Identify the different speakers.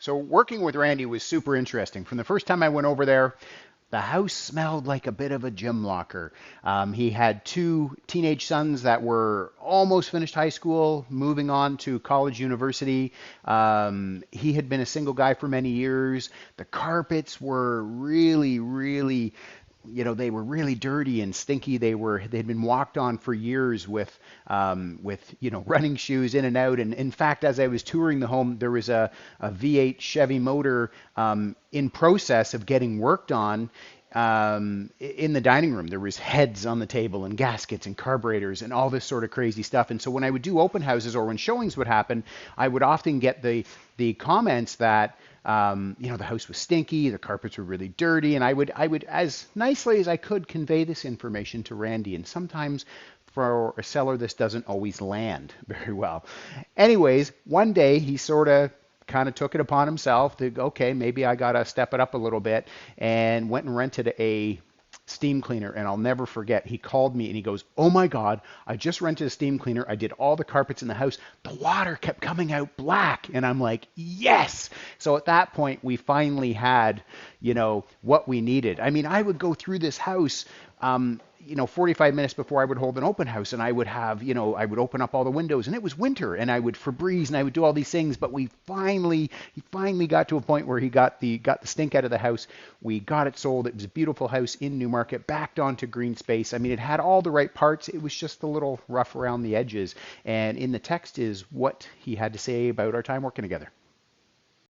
Speaker 1: So working with Randy was super interesting. From the first time I went over there, the house smelled like a bit of a gym locker. He had two teenage sons that were almost finished high school, moving on to college, university. He had been a single guy for many years. The carpets were really, really, they were really dirty and stinky. They'd been walked on for years with running shoes in and out. And in fact, as I was touring the home, there was a V8 Chevy motor in process of getting worked on in the dining room. There was heads on the table and gaskets and carburetors and all this sort of crazy stuff. And so when I would do open houses or when showings would happen, I would often get the comments that the house was stinky, the carpets were really dirty, and I would as nicely as I could convey this information to Randy. And sometimes for a seller, this doesn't always land very well. Anyways, one day he sort of kind of took it upon himself to, okay, maybe I got to step it up a little bit, and went and rented a steam cleaner. And I'll never forget, he called me and he goes, "Oh my God, I just rented a steam cleaner. I did all the carpets in the house. The water kept coming out black." And I'm like, yes. So at that point, we finally had, what we needed. I mean, I would go through this house, 45 minutes before I would hold an open house, and I would have, I would open up all the windows, and it was winter, and I would Febreze, and I would do all these things. But he finally got to a point where he got the stink out of the house. We got it sold. It was a beautiful house in Newmarket, backed onto green space. I mean, it had all the right parts. It was just a little rough around the edges. And in the text is what he had to say about our time working together.